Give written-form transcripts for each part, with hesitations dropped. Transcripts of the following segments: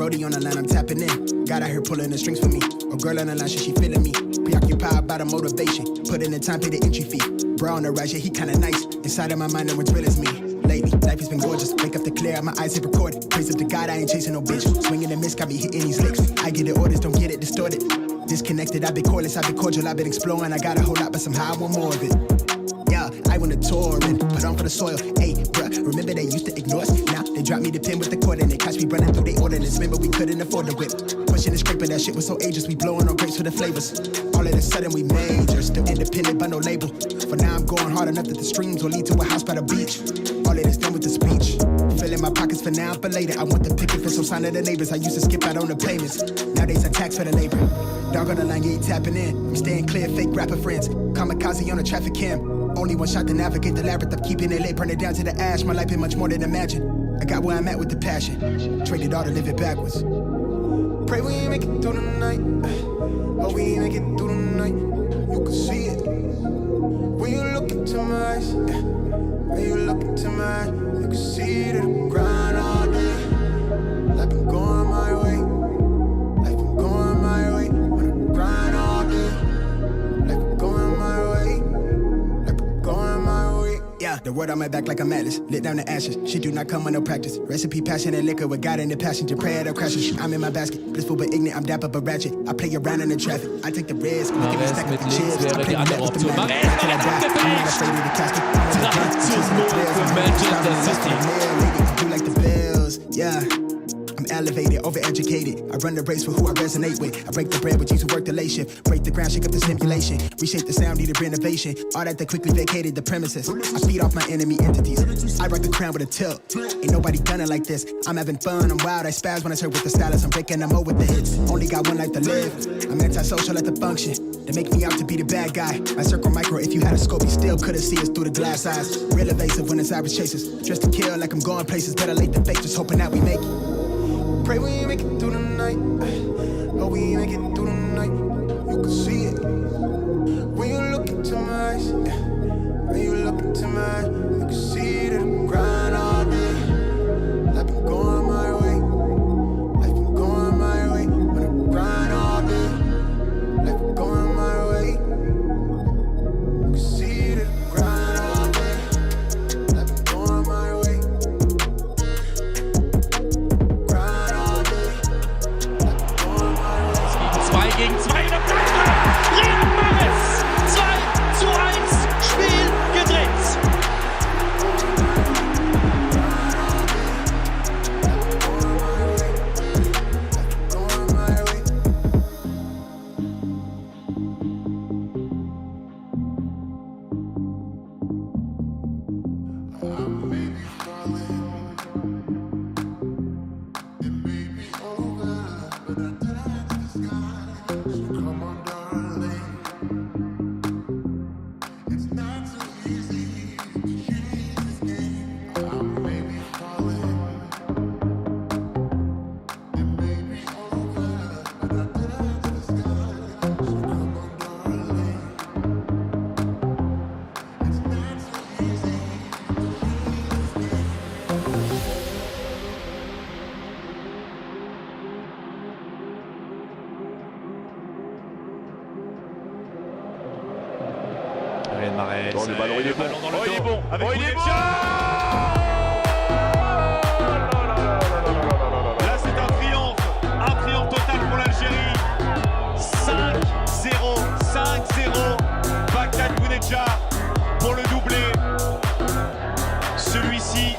Brody on the line, I'm tapping in. God out here pulling the strings for me. A girl on the line, she feeling me. Preoccupied by the motivation. Put in the time, pay the entry fee. Bro on the rise, yeah, he kinda nice. Inside of my mind, no one's real as me. Lately, life has been gorgeous. Wake up to clear, my eyes hit record. Praise up to God, I ain't chasing no bitch. Swinging the miss, got me hitting these licks. I get the orders, don't get it distorted. Disconnected, I've been cordless, I've been cordial, I've been exploring. I got a whole lot, but somehow I want more of it. Yeah, I went to tour and put on for the soil. Hey, bruh, remember they used to ignore us? Now they dropped me the pin with the cord and they catch me running through they ordinance. Remember we couldn't afford the whip. Pushing the scraper, that shit was so ageless. We blowing on grapes for the flavors. All of a sudden we major, still independent but no label. For now I'm going hard enough that the streams will lead to a house by the beach. All of this done with the speech. Filling my pockets for now, for later. I want the picket for some sign of the neighbors. I used to skip out on the payments. Nowadays I tax for the labor. Dog on the line, yeah, tapping in. I'm staying clear, fake rapper friends. Kamikaze on the traffic cam. Only one shot to navigate the labyrinth of keeping it lit, burn it down to the ash. My life been much more than imagine. I got where I'm at with the passion. Traded all to live it backwards. Pray we make it through the night. Oh, we make it through the night. You can see it when you look into my eyes. When you look into my eyes, you can see the grind all day. Life been going my way. Life been going my way. When I grind all day. Life been going my way. Life been going my way. Yeah, the word on my back like I'm Atlas. Lit down the ashes. She do not come with no practice. Recipe, passion, and liquor with God in the passenger. Pray at her crashes. I'm in my basket. Blissful but ignorant. I'm dapper but ratchet. I play around in the traffic. I take the risk. Mahrez mit links wäre die andere Option. Mahrez hat ihn abgefälscht. 3:0 für Manchester City. Yeah. I'm elevated, overeducated. I run the race for who I resonate with. I break the bread with these who work the late shift. Break the ground, shake up the simulation. Reshape the sound, needed renovation. All that they quickly vacated the premises. I feed off my enemy entities. I rock the crown with a tilt. Ain't nobody done it like this. I'm having fun, I'm wild. I spaz when I serve with the stylist. I'm breaking them over with the hits. Only got one life to live. I'm antisocial at the function. They make me out to be the bad guy. My circle micro, if you had a scope, you still couldn't see us through the glass eyes. Real evasive when it's Irish chasers. Dressed to kill like I'm going places. Better late than fake, just hoping that we make it. Pray we make it through the night. Oh, we make it through the night. You can see it when you look into my eyes. When you look into my eyes, you can see the grind all day. Life been going my way. Life been going my way. When I grind all day. Life been going my way. You can see the grind all day. Life been going my way. 2 gegen 2 in der Flanke. Riyad Mahrez. 2:1. Spiel gedreht. Mahrez. Bon, le ballon il est bon. Il est bon. Avec Bounedjah. Là c'est un triomphe total pour l'Algérie. 5-0, Bagdad Bounedjah pour le doublé. Celui-ci.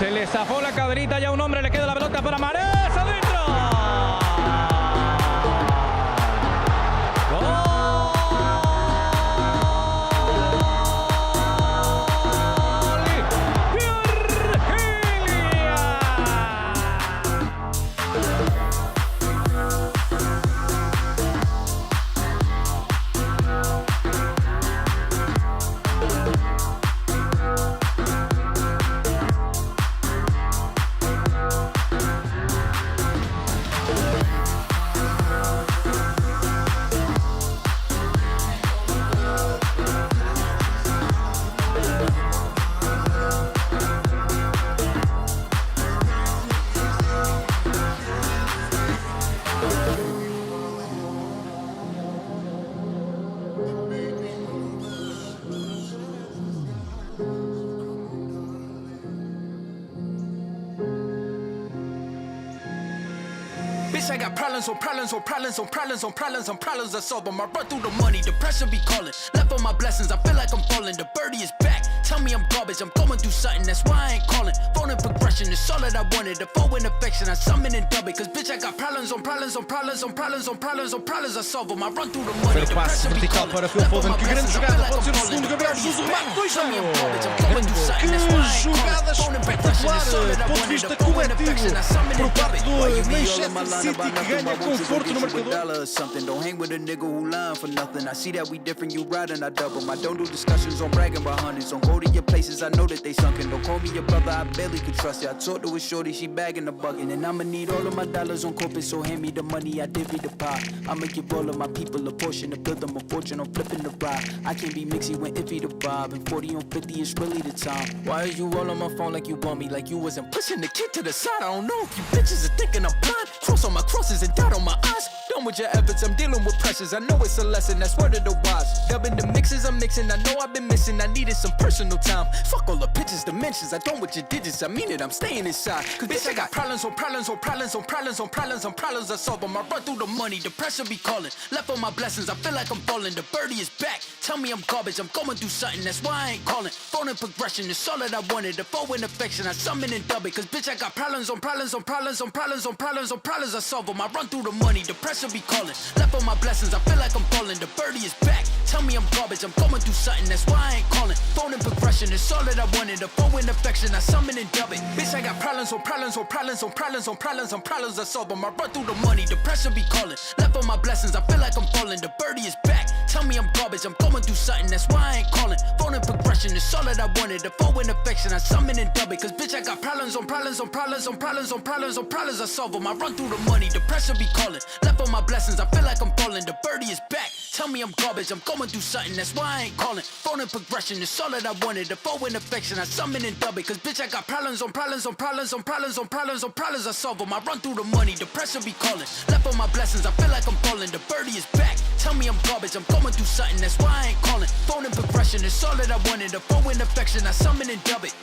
Se le zafó la caderita ya a un hombre, le queda la pelota para Mahrez, adentro. ¡Gol! Bitch, I got problems on problems on problems on problems on problems on problems I solve them. I run through the money, the pressure be calling. Left on my blessings, I feel like I'm falling. The birdie is back, tell me I'm garbage. I'm going through something, that's why I ain't calling. Phone in progression, it's all that I wanted. The phone in affection, I summon and dub it. Cause bitch, I got problems on problems on problems on problems on problems on problems I solve them. I run through the money, the Passe pressure be vertical calling. para Phil Foden, que grande jogada, pode ser o segundo. Gabriel Jesus, o remate 2-0. Que jogada espetacular, ponto de vista coletivo, por parte do Manchester City, que ganha conforto no marcador. Don't hang with a nigga who lying for nothing. I see that we different, you riding, I double. I don't do discussions on bragging about hundreds. Don't go to your places, I know that they sunken. Don't call me your brother, I barely can trust you. I talked to a shorty, she bagging the bucket. And I'ma need all of my dollars on corporate, so hand me the money, I divvy the pie. I'ma give all of my people a portion to build them a fortune, I'm flipping the ride. I can't be mixy when iffy the vibe, and 40 on 50 is really the time. Why is you all on my phone like you want me, like you wasn't pushing the kid to the side? I don't know if you bitches are thinking I'm blind. Cross on my crosses and dot on my eyes. Done with your efforts, I'm dealing with pressures. I know it's a lesson, that's word of the wise. Dubbing the mixes I'm mixing, I know I've been missing. I needed some personal time. Fuck all the pictures, dimensions. I don't with your digits, I mean it, I'm staying inside. Cause bitch, I got problems on problems on problems on problems on problems on problems I solve them. I run through the money, the pressure be calling. Left on my blessings, I feel like I'm falling. The birdie is back, tell me I'm garbage. I'm going through something, that's why I ain't calling. Phone in progression, it's all that I wanted. The phone in affection, I summon and dub it. Cause bitch, I got problems on problems on problems on problems on problems on problems I solve them. I run through the money, the pressure be calling. Left on my blessings, I feel like I'm falling. The birdie is back, tell me I'm garbage. I'm going through something, that's why I ain't calling. Phone in progression, it's all that I wanted. The phone in affection, I summon and dub it. Bitch, I got problems on problems on problems on problems on problems on problems I solve them. I run through the money, the pressure be calling. Left on my blessings, I feel like I'm falling. The birdie is back, tell me I'm garbage. I'm going through something, that's why I ain't calling. Phone in progression, it's all that I wanted. The phone in affection, I summon and dub it. Cause bitch, I got problems on problems on problems on problems on problems on problems I solve them. I run through the money, the pressure be calling. Left on my blessings, I feel like I'm falling. The birdie is back, tell me I'm garbage. I'm going through something, that's why I ain't calling. Phone in progression, it's all that I wanted. The phone in affection, I summon and dub it. Cause bitch, I got problems on problems on problems on problems on problems on problems I solve them. I run through the money, the pressure be calling. Left on my blessings, I feel like I'm falling. The birdie is back, tell me I'm garbage. I'm going through something, that's why I ain't calling. Phone in progression, it's all that I wanted. The phone in affection, I summon and dub it.